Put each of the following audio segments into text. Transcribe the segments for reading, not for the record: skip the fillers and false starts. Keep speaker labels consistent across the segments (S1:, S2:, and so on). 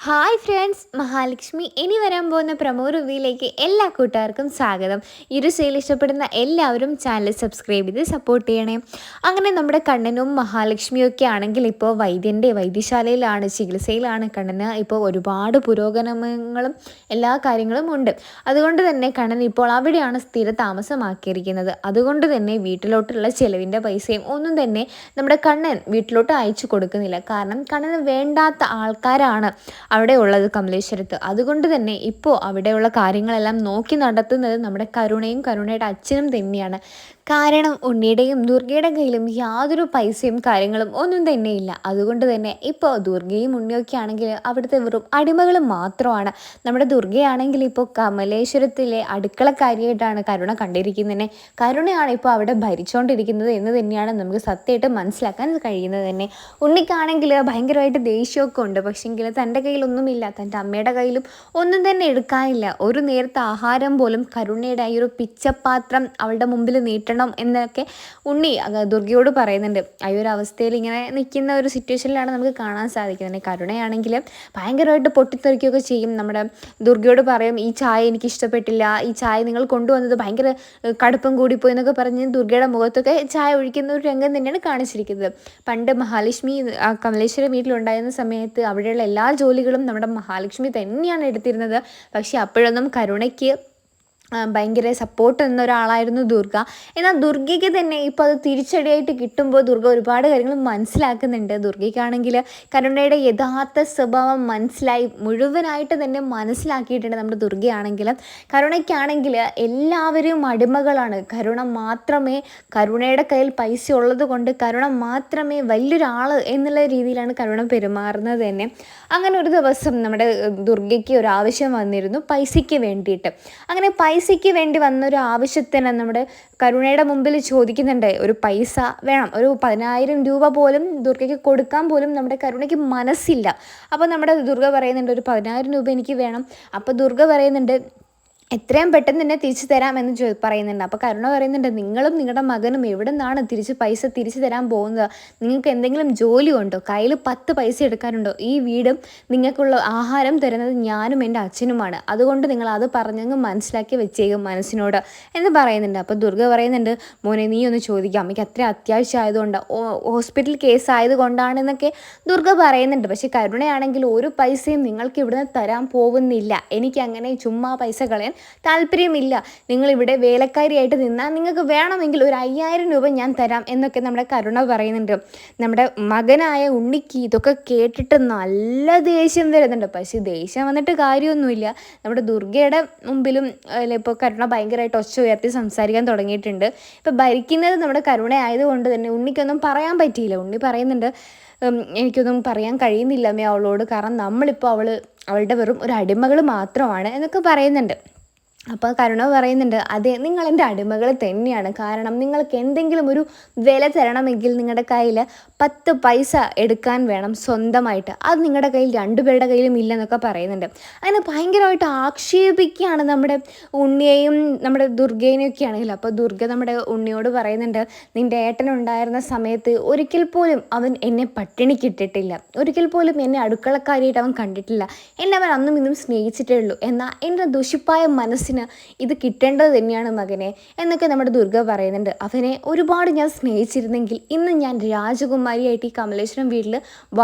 S1: Hi friends, Mahalakshmi ഇനി വരാൻ പോകുന്ന പ്രമോ റിവ്യൂയിലേക്ക് എല്ലാ കൂട്ടുകാർക്കും സ്വാഗതം. ഈ ഒരു സെയിൽ ഇഷ്ടപ്പെടുന്ന എല്ലാവരും ചാനൽ സബ്സ്ക്രൈബ് ചെയ്ത് സപ്പോർട്ട് ചെയ്യണേ. അങ്ങനെ നമ്മുടെ കണ്ണനും മഹാലക്ഷ്മിയും ഒക്കെ ആണെങ്കിൽ ഇപ്പോൾ വൈദ്യശാലയിലാണ്, ചികിത്സയിലാണ്. കണ്ണന് ഇപ്പോൾ ഒരുപാട് പുരോഗമനങ്ങളും എല്ലാ കാര്യങ്ങളും ഉണ്ട്. അതുകൊണ്ട് തന്നെ കണ്ണൻ ഇപ്പോൾ അവിടെയാണ് സ്ഥിര താമസമാക്കിയിരിക്കുന്നത്. അതുകൊണ്ട് തന്നെ വീട്ടിലോട്ടുള്ള ചിലവിൻ്റെ പൈസയും ഒന്നും തന്നെ നമ്മുടെ കണ്ണൻ വീട്ടിലോട്ട് അയച്ചു കൊടുക്കുന്നില്ല. കാരണം കണ്ണന് വേണ്ടാത്ത ആൾക്കാരാണ് അവിടെ ഉള്ളത് കമലേശ്വരത്ത്. അതുകൊണ്ട് തന്നെ ഇപ്പോൾ അവിടെയുള്ള കാര്യങ്ങളെല്ലാം നോക്കി നടത്തുന്നത് നമ്മുടെ കരുണയും കരുണയുടെ അച്ഛനും തന്നെയാണ്. കാരണം ഉണ്ണിയുടെയും ദുർഗയുടെ കയ്യിലും യാതൊരു പൈസയും കാര്യങ്ങളും ഒന്നും തന്നെ ഇല്ല. അതുകൊണ്ട് തന്നെ ഇപ്പോൾ ദുർഗയും ഉണ്ണിയൊക്കെ ആണെങ്കിൽ അവിടുത്തെ വെറും അടിമകൾ മാത്രമാണ്. നമ്മുടെ ദുർഗയാണെങ്കിൽ ഇപ്പോൾ കമലേശ്വരത്തിലെ അടുക്കളക്കാരിയായിട്ടാണ് കരുണ കണ്ടിരിക്കുന്നത്. കരുണയാണ് ഇപ്പോൾ അവിടെ ഭരിച്ചുകൊണ്ടിരിക്കുന്നത് എന്ന് തന്നെയാണ് നമുക്ക് സത്യമായിട്ട് മനസ്സിലാക്കാൻ കഴിയുന്നത് തന്നെ. ഉണ്ണിക്കാണെങ്കിൽ ഭയങ്കരമായിട്ട് ദേഷ്യമൊക്കെ ഉണ്ട്. പക്ഷേങ്കിൽ തൻ്റെ കയ്യിലൊന്നുമില്ല, തൻ്റെ അമ്മയുടെ കയ്യിലും ഒന്നും തന്നെ എടുക്കാനില്ല. ഒരു നേരത്തെ ആഹാരം പോലും കരുണയുടെ ഈ ഒരു പിച്ചപ്പാത്രം അവളുടെ മുമ്പിൽ നീട്ടണം എന്നൊക്കെ ഉണ്ണി ദുർഗയോട് പറയുന്നുണ്ട്. ആ ഒരു അവസ്ഥയിൽ ഇങ്ങനെ നിൽക്കുന്ന ഒരു സിറ്റുവേഷനിലാണ് നമുക്ക് കാണാൻ സാധിക്കുന്നത്. കരുണയാണെങ്കിൽ ഭയങ്കരമായിട്ട് പൊട്ടിത്തെറിക്കുകയൊക്കെ ചെയ്യും. നമ്മുടെ ദുർഗയോട് പറയും, ഈ ചായ എനിക്ക് ഇഷ്ടപ്പെട്ടില്ല, ഈ ചായ നിങ്ങൾ കൊണ്ടുവന്നത് ഭയങ്കര കടുപ്പം കൂടിപ്പോയി എന്നൊക്കെ പറഞ്ഞ് ദുർഗയുടെ മുഖത്തൊക്കെ ചായ ഒഴിക്കുന്ന ഒരു രംഗം തന്നെയാണ് കാണിച്ചിരിക്കുന്നത്. പണ്ട് മഹാലക്ഷ്മി കമലേശ്വരം വീട്ടിലുണ്ടായിരുന്ന സമയത്ത് അവിടെയുള്ള എല്ലാ ജോലികളും നമ്മുടെ മഹാലക്ഷ്മി തന്നെയാണ് എടുത്തിരുന്നത്. പക്ഷേ അപ്പോഴൊന്നും കരുണയ്ക്ക് ഭയങ്കര സപ്പോർട്ട് എന്നൊരാളായിരുന്നു ദുർഗ. എന്നാൽ ദുർഗയ്ക്ക് തന്നെ ഇപ്പോൾ അത് തിരിച്ചടിയായിട്ട് കിട്ടുമ്പോൾ ദുർഗ ഒരുപാട് കാര്യങ്ങൾ മനസ്സിലാക്കുന്നുണ്ട്. ദുർഗയ്ക്കാണെങ്കിൽ കരുണയുടെ യഥാർത്ഥ സ്വഭാവം മനസ്സിലായി, മുഴുവനായിട്ട് തന്നെ മനസ്സിലാക്കിയിട്ടുണ്ട് നമ്മുടെ ദുർഗയാണെങ്കിൽ. കരുണയ്ക്കാണെങ്കിൽ എല്ലാവരും അടിമകളാണ്. കരുണയുടെ കയ്യിൽ പൈസ ഉള്ളത് കൊണ്ട് കരുണ മാത്രമേ വലിയൊരാൾ എന്നുള്ള രീതിയിലാണ് കരുണ പെരുമാറുന്നത് തന്നെ. അങ്ങനെ ഒരു ദിവസം നമ്മുടെ ദുർഗയ്ക്ക് ഒരു ആവശ്യം വന്നിരുന്നു പൈസയ്ക്ക് വേണ്ടിയിട്ട്. അങ്ങനെ പൈസയ്ക്ക് വേണ്ടി വന്നൊരു ആവശ്യത്തിന് നമ്മുടെ കരുണയുടെ മുമ്പിൽ ചോദിക്കുന്നുണ്ട്. ഒരു പൈസ വേണം, ഒരു 10,000 രൂപ പോലും ദുർഗയ്ക്ക് കൊടുക്കാൻ പോലും നമ്മുടെ കരുണയ്ക്ക് മനസ്സില്ല. അപ്പോൾ നമ്മുടെ ദുർഗ പറയുന്നുണ്ട്, ഒരു 10,000 രൂപ എനിക്ക് വേണം. അപ്പോൾ ദുർഗ പറയുന്നുണ്ട്, എത്രയും പെട്ടെന്ന് തന്നെ തിരിച്ചു തരാമെന്ന് പറയുന്നുണ്ട്. അപ്പോൾ കരുണ പറയുന്നുണ്ട്, നിങ്ങളും നിങ്ങളുടെ മകനും എവിടെ നിന്നാണ് പൈസ തിരിച്ചു തരാൻ പോകുന്നത്? നിങ്ങൾക്ക് എന്തെങ്കിലും ജോലി ഉണ്ടോ? കയ്യിൽ 10 പൈസ എടുക്കാനുണ്ടോ? ഈ വീടും നിങ്ങൾക്കുള്ള ആഹാരം തരുന്നത് ഞാനും എൻ്റെ അച്ഛനുമാണ്. അതുകൊണ്ട് നിങ്ങൾ അത് പറഞ്ഞങ്ങ് മനസ്സിലാക്കി വെച്ചേക്കും മനസ്സിനോട് എന്ന് പറയുന്നുണ്ട്. അപ്പോൾ ദുർഗ പറയുന്നുണ്ട്, മോനെ നീ ഒന്ന് ചോദിക്കാം, അമ്മയ്ക്ക് അത്ര അത്യാവശ്യം ആയതുകൊണ്ട്, ഹോസ്പിറ്റൽ കേസ് ആയതുകൊണ്ടാണെന്നൊക്കെ ദുർഗ പറയുന്നുണ്ട്. പക്ഷേ കരുണയാണെങ്കിൽ ഒരു പൈസയും നിങ്ങൾക്ക് ഇവിടുന്ന് തരാൻ പോകുന്നില്ല. എനിക്കങ്ങനെ ചുമ്മാ പൈസ കളയാൻ താല്പര്യമില്ല. നിങ്ങളിവിടെ വേലക്കാരിയായിട്ട് നിന്നാൽ നിങ്ങൾക്ക് വേണമെങ്കിൽ ഒരു 5,000 രൂപ ഞാൻ തരാം എന്നൊക്കെ നമ്മുടെ കരുണ പറയുന്നുണ്ട്. നമ്മുടെ മകനായ ഉണ്ണിക്ക് ഇതൊക്കെ കേട്ടിട്ട് നല്ല ദേഷ്യം വരുന്നുണ്ട്. പക്ഷേ ദേഷ്യം വന്നിട്ട് കാര്യമൊന്നുമില്ല. നമ്മുടെ ദുർഗയുടെ മുമ്പിലും ഇപ്പോൾ കരുണ ഭയങ്കരമായിട്ട് ഒച്ച ഉയർത്തി സംസാരിക്കാൻ തുടങ്ങിയിട്ടുണ്ട്. ഇപ്പോൾ ഭരിക്കുന്നത് നമ്മുടെ കരുണ ആയതുകൊണ്ട് തന്നെ ഉണ്ണിക്കൊന്നും പറയാൻ പറ്റിയില്ല. ഉണ്ണി പറയുന്നുണ്ട്, എനിക്കൊന്നും പറയാൻ കഴിയുന്നില്ല അമ്മേ അവളോട്, കാരണം നമ്മളിപ്പോൾ അവളുടെ വെറും ഒരു അടിമകൾ മാത്രമാണ് എന്നൊക്കെ പറയുന്നുണ്ട്. അപ്പോൾ കരുണ പറയുന്നുണ്ട്, അതെ നിങ്ങൾ എൻ്റെ അടിമകൾ തന്നെയാണ്. കാരണം നിങ്ങൾക്ക് എന്തെങ്കിലും ഒരു വില തരണമെങ്കിൽ നിങ്ങളുടെ കയ്യിൽ 10 പൈസ എടുക്കാൻ വേണം സ്വന്തമായിട്ട്. അത് നിങ്ങളുടെ കയ്യിൽ 2 പേരുടെ കയ്യിലും ഇല്ലെന്നൊക്കെ പറയുന്നുണ്ട്. അങ്ങനെ ഭയങ്കരമായിട്ട് ആക്ഷേപിക്കുകയാണ് നമ്മുടെ ഉണ്ണിയെയും നമ്മുടെ ദുർഗേനെയൊക്കെ ആണെങ്കിൽ. അപ്പോൾ ദുർഗ നമ്മുടെ ഉണ്ണിയോട് പറയുന്നുണ്ട്, നിൻ്റെ ഏട്ടനുണ്ടായിരുന്ന സമയത്ത് ഒരിക്കൽ പോലും അവൻ എന്നെ പട്ടിണിക്കിട്ടിട്ടില്ല, ഒരിക്കൽ പോലും എന്നെ അടുക്കളക്കാരിയായിട്ട് അവൻ കണ്ടിട്ടില്ല. എന്നെ അവൻ അന്നും ഇന്നും സ്നേഹിച്ചിട്ടേ ഉള്ളൂ. എന്നാൽ എൻ്റെ ദുഷിപ്പായ മനസ്സിന് ഇത് കിട്ടേണ്ടത് തന്നെയാണ് മകനെ എന്നൊക്കെ നമ്മുടെ ദുർഗ പറയുന്നുണ്ട്. അവനെ ഒരുപാട് ഞാൻ സ്നേഹിച്ചിരുന്നെങ്കിൽ ഇന്ന് ഞാൻ രാജകുമാരിയായിട്ട് ഈ കമലേശ്വരം വീട്ടിൽ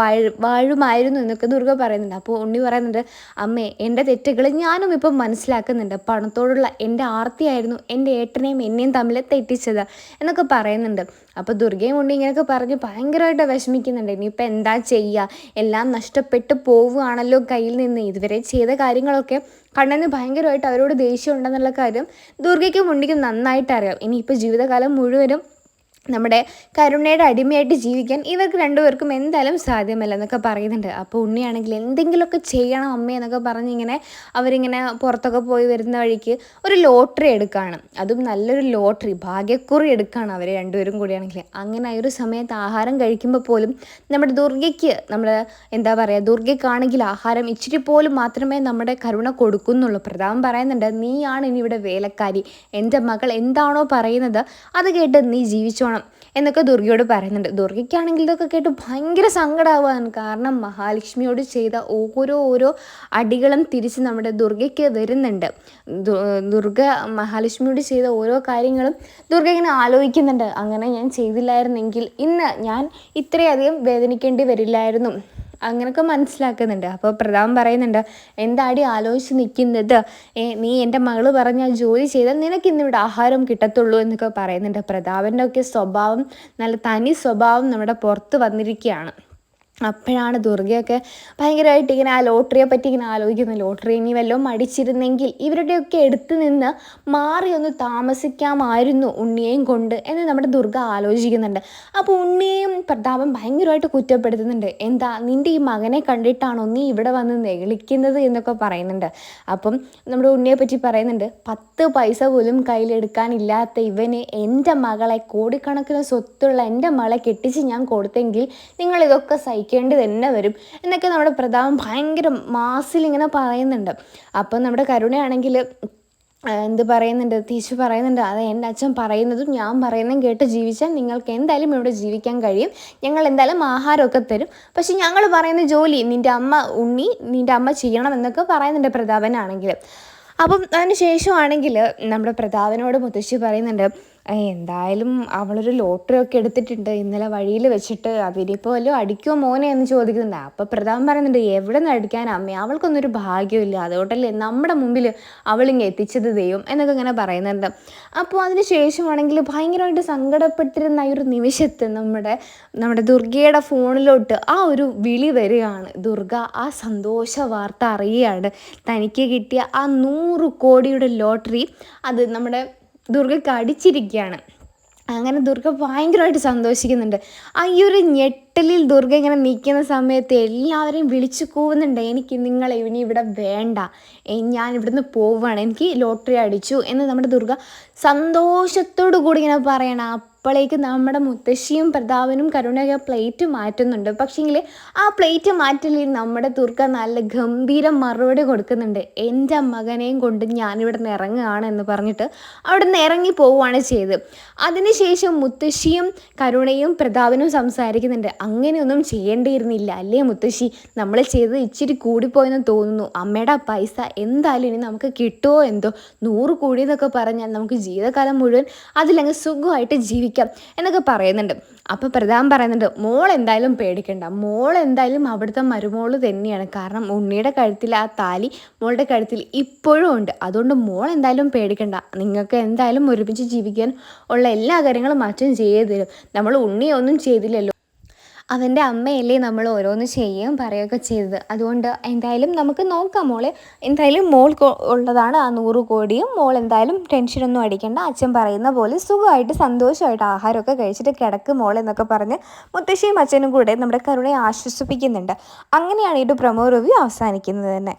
S1: വാഴുമായിരുന്നു എന്നൊക്കെ ദുർഗ പറയുന്നുണ്ട്. അപ്പോൾ ഉണ്ണി പറയുന്നുണ്ട്, അമ്മേ എൻ്റെ തെറ്റുകൾ ഞാനും ഇപ്പം മനസ്സിലാക്കുന്നുണ്ട്. പണത്തോടുള്ള എൻ്റെ ആർത്തിയായിരുന്നു എൻ്റെ ഏട്ടനെയും എന്നെയും തമ്മിൽ തെറ്റിച്ചത് എന്നൊക്കെ പറയുന്നുണ്ട്. അപ്പോൾ ദുർഗയും ഉണ്ണി ഇങ്ങനെയൊക്കെ പറഞ്ഞ് ഭയങ്കരമായിട്ട് വിഷമിക്കുന്നുണ്ട്. ഇനിയിപ്പോൾ എന്താ ചെയ്യുക, എല്ലാം നഷ്ടപ്പെട്ടു പോവുകയാണല്ലോ കയ്യിൽ നിന്ന്. ഇതുവരെ ചെയ്ത കാര്യങ്ങളൊക്കെ കണ്ണന് ഭയങ്കരമായിട്ട് അവരോട് ദേഷ്യം ഉണ്ടെന്നുള്ള കാര്യം ദുർഗയ്ക്കും ഉണ്ണിക്കും നന്നായിട്ട് അറിയാം. ഇനിയിപ്പോൾ ജീവിതകാലം മുഴുവനും നമ്മുടെ കരുണയുടെ അടിമയായിട്ട് ജീവിക്കാൻ ഇവർക്ക് രണ്ടുപേർക്കും എന്തായാലും സാധ്യമല്ല എന്നൊക്കെ പറയുന്നുണ്ട്. അപ്പോൾ ഉണ്ണിയാണെങ്കിൽ എന്തെങ്കിലുമൊക്കെ ചെയ്യണം അമ്മ എന്നൊക്കെ പറഞ്ഞിങ്ങനെ അവരിങ്ങനെ പുറത്തൊക്കെ പോയി വരുന്ന വഴിക്ക് ഒരു ലോട്ടറി എടുക്കുകയാണ്. അതും നല്ലൊരു ലോട്ടറി, ഭാഗ്യക്കുറി എടുക്കുകയാണ് അവർ രണ്ടുപേരും കൂടിയാണെങ്കിൽ. അങ്ങനെ ഒരു സമയത്ത് ആഹാരം കഴിക്കുമ്പോൾ പോലും നമ്മുടെ ദുർഗയ്ക്ക് ദുർഗയ്ക്കാണെങ്കിൽ ആഹാരം ഇച്ചിരി പോലും മാത്രമേ നമ്മുടെ കരുണ കൊടുക്കുന്നുള്ളൂ. പ്രതാപൻ പറയുന്നുണ്ട്, നീയാണ് ഇനി ഇവിടെ വേലക്കാരി, എൻ്റെ മകൾ എന്താണോ പറയുന്നത് അത് കേട്ട് നീ ജീവിച്ചോണം എന്നൊക്കെ ദുർഗയോട് പറയുന്നുണ്ട്. ദുർഗയ്ക്കാണെങ്കിൽ ഇതൊക്കെ കേട്ട് ഭയങ്കര സങ്കടമാവാണ്. കാരണം മഹാലക്ഷ്മിയോട് ചെയ്ത ഓരോ അടികളും തിരിച്ച് നമ്മുടെ ദുർഗയ്ക്ക് വരുന്നുണ്ട്. ദുർഗ മഹാലക്ഷ്മിയോട് ചെയ്ത ഓരോ കാര്യങ്ങളും ദുർഗ ഇങ്ങനെ ആലോചിക്കുന്നുണ്ട്. അങ്ങനെ ഞാൻ ചെയ്തില്ലായിരുന്നെങ്കിൽ ഇന്ന് ഞാൻ ഇത്രയധികം വേദനിക്കേണ്ടി വരില്ലായിരുന്നു, അങ്ങനെയൊക്കെ മനസ്സിലാക്കുന്നുണ്ട്. അപ്പോൾ പ്രതാപൻ പറയുന്നുണ്ട്, എന്താടി ആലോചിച്ച് നിൽക്കുന്നത്, നീ എൻ്റെ മകള് പറഞ്ഞ ജോലി ചെയ്താൽ നിനക്ക് ഇന്നിവിടെ ആഹാരം കിട്ടത്തുള്ളൂ എന്നൊക്കെ പറയുന്നുണ്ട്. പ്രതാപൻ്റെ ഒക്കെ സ്വഭാവം, നല്ല തനി സ്വഭാവം നമ്മുടെ പുറത്ത് വന്നിരിക്കുകയാണ്. അപ്പോഴാണ് ദുർഗയൊക്കെ ഭയങ്കരമായിട്ട് ഇങ്ങനെ ആ ലോട്ടറിയെ പറ്റി ഇങ്ങനെ ആലോചിക്കുന്നത്. ലോട്ടറി ഇനി വല്ലതും അടിച്ചിരുന്നെങ്കിൽ ഇവരുടെയൊക്കെ അടുത്ത് നിന്ന് മാറി ഒന്ന് താമസിക്കാമായിരുന്നു ഉണ്ണിയെയും കൊണ്ട് എന്ന് നമ്മുടെ ദുർഗ ആലോചിക്കുന്നുണ്ട്. അപ്പോൾ ഉണ്ണിയെയും പ്രതാപൻ ഭയങ്കരമായിട്ട് കുറ്റപ്പെടുത്തുന്നുണ്ട്. എന്താ നിൻ്റെ ഈ മകനെ കണ്ടിട്ടാണോ നീ ഇവിടെ വന്ന് നെളിക്കുന്നത് എന്നൊക്കെ പറയുന്നുണ്ട്. അപ്പം നമ്മുടെ ഉണ്ണിയെ പറ്റി പറയുന്നുണ്ട്, 10 പൈസ പോലും കയ്യിലെടുക്കാനില്ലാത്ത ഇവന് എൻ്റെ മകളെ, കോടിക്കണക്കിന് സ്വത്തുള്ള എൻ്റെ മകളെ കെട്ടിച്ച് ഞാൻ കൊടുത്തെങ്കിൽ നിങ്ങളിതൊക്കെ സഹിക്കേണ്ടി തന്നെ വരും എന്നൊക്കെ നമ്മുടെ പ്രതാപൻ ഭയങ്കര മാസിലിങ്ങനെ പറയുന്നുണ്ട്. അപ്പം നമ്മുടെ കരുണയാണെങ്കിൽ എന്ത് പറയുന്നുണ്ട്, തിരിച്ചു പറയുന്നുണ്ട്, അത് എൻ്റെ അച്ഛൻ പറയുന്നതും ഞാൻ പറയുന്നതും കേട്ട് ജീവിച്ചാൽ നിങ്ങൾക്ക് എന്തായാലും ഇവിടെ ജീവിക്കാൻ കഴിയും, ഞങ്ങൾ എന്തായാലും ആഹാരമൊക്കെ തരും, പക്ഷെ ഞങ്ങൾ പറയുന്ന ജോലി നിൻ്റെ അമ്മ ചെയ്യണം എന്നൊക്കെ പറയുന്നുണ്ട് പ്രതാപനാണെങ്കിൽ. അപ്പം അതിന് ശേഷമാണെങ്കിൽ നമ്മുടെ പ്രതാപനോട് മുത്തശ്ശി പറയുന്നുണ്ട്, എന്തായാലും അവളൊരു ലോട്ടറി ഒക്കെ എടുത്തിട്ടുണ്ട് ഇന്നലെ വഴിയിൽ വെച്ചിട്ട്, അതിനിപ്പോൾ വല്ലതും അടിക്കുമോ മോനെ എന്ന് ചോദിക്കുന്നുണ്ട്. അപ്പോൾ പ്രതാപൻ പറയുന്നുണ്ട്, എവിടെ നിന്ന് അടിക്കാൻ അമ്മേ, അവൾക്കൊന്നൊരു ഭാഗ്യമില്ല, അതുകൊണ്ടല്ലേ നമ്മുടെ മുമ്പിൽ അവളിങ്ങ് എത്തിച്ചത് ദൈവം എന്നൊക്കെ ഇങ്ങനെ പറയുന്നുണ്ട്. അപ്പോൾ അതിന് ശേഷമാണെങ്കിൽ ഭയങ്കരമായിട്ട് സങ്കടപ്പെട്ടിരുന്ന ഈ ഒരു നിമിഷത്ത് നമ്മുടെ ദുർഗയുടെ ഫോണിലോട്ട് ആ ഒരു വിളി വരികയാണ്. ദുർഗ ആ സന്തോഷ വാർത്ത അറിയുകയാണ്. തനിക്ക് കിട്ടിയ ആ 100 കോടിയുടെ ലോട്ടറി അത് നമ്മുടെ ദുർഗയ്ക്ക് അടിച്ചിരിക്കുകയാണ്. അങ്ങനെ ദുർഗ ഭയങ്കരമായിട്ട് സന്തോഷിക്കുന്നുണ്ട്. ആ ഈ ഒരു ഞെട്ടലിൽ ദുർഗ ഇങ്ങനെ നിൽക്കുന്ന സമയത്ത് എല്ലാവരെയും വിളിച്ചു കൂവുന്നുണ്ട്, എനിക്ക് നിങ്ങളെ ഇനി ഇവിടെ വേണ്ട, ഞാൻ ഇവിടുന്ന് പോവുകയാണ്, എനിക്ക് ലോട്ടറി അടിച്ചു എന്ന് നമ്മുടെ ദുർഗ സന്തോഷത്തോടു കൂടി ഇങ്ങനെ പറയണം. അപ്പോഴേക്ക് നമ്മുടെ മുത്തശ്ശിയും പ്രതാപനും കരുണയൊക്കെ പ്ലേറ്റ് മാറ്റുന്നുണ്ട്. പക്ഷേങ്കിൽ ആ പ്ലേറ്റ് മാറ്റലിൽ നമ്മുടെ ദുർഗ നല്ല ഗംഭീരം മറുപടി കൊടുക്കുന്നുണ്ട്, എൻ്റെ മകനെയും കൊണ്ട് ഞാനിവിടെ നിന്ന് ഇറങ്ങുകയാണ് എന്ന് പറഞ്ഞിട്ട് അവിടെ നിന്ന് ഇറങ്ങി പോവുകയാണ് ചെയ്തത്. അതിനുശേഷം മുത്തശ്ശിയും കരുണയും പ്രതാപനും സംസാരിക്കുന്നുണ്ട്, അങ്ങനെയൊന്നും ചെയ്യേണ്ടിയിരുന്നില്ല അല്ലേ മുത്തശ്ശി, നമ്മൾ ചെയ്തത് ഇച്ചിരി കൂടിപ്പോയെന്ന് തോന്നുന്നു, അമ്മയുടെ പൈസ എന്തായാലും ഇനി നമുക്ക് കിട്ടുമോ എന്തോ, 100 കോടി എന്നൊക്കെ പറഞ്ഞാൽ നമുക്ക് ജീവിതകാലം മുഴുവൻ അതിലങ്ങ് സുഖമായിട്ട് ജീവിക്കാം എന്നൊക്കെ പറയുന്നുണ്ട്. അപ്പോൾ പ്രതാപൻ പറയുന്നുണ്ട്, മോൾ എന്തായാലും പേടിക്കണ്ട, മോൾ എന്തായാലും അവിടുത്തെ മരുമോള് തന്നെയാണ്, കാരണം ഉണ്ണിയുടെ കഴുത്തിൽ ആ താലി മോളുടെ കഴുത്തിൽ ഇപ്പോഴും ഉണ്ട്, അതുകൊണ്ട് മോൾ എന്തായാലും പേടിക്കണ്ട, നിങ്ങൾക്ക് എന്തായാലും ഒരുമിച്ച് ജീവിക്കാൻ ഉള്ള എല്ലാ കാര്യങ്ങളും അച്ഛൻ ചെയ്തു തരും, നമ്മൾ ഉണ്ണിയൊന്നും ചെയ്തില്ലല്ലോ, അവൻ്റെ അമ്മയല്ലേ നമ്മൾ ഓരോന്ന് ചെയ്യുകയും പറയുകയൊക്കെ ചെയ്തത്, അതുകൊണ്ട് എന്തായാലും നമുക്ക് നോക്കാം മോളെ, എന്തായാലും മോൾ ഉള്ളതാണ് ആ 100 കോടിയും, മോൾ എന്തായാലും ടെൻഷനൊന്നും അടിക്കേണ്ട, അച്ഛൻ പറയുന്ന പോലെ സുഖമായിട്ട് സന്തോഷമായിട്ട് ആഹാരമൊക്കെ കഴിച്ചിട്ട് കിടക്കും മോൾ എന്നൊക്കെ പറഞ്ഞ് മുത്തശ്ശിയും അച്ഛനും കൂടെ നമ്മുടെ കരുണയെ ആശ്വസിപ്പിക്കുന്നുണ്ട്. അങ്ങനെയാണ് ഈ ഒരു പ്രൊമോ റിവ്യൂ അവസാനിക്കുന്നത് തന്നെ.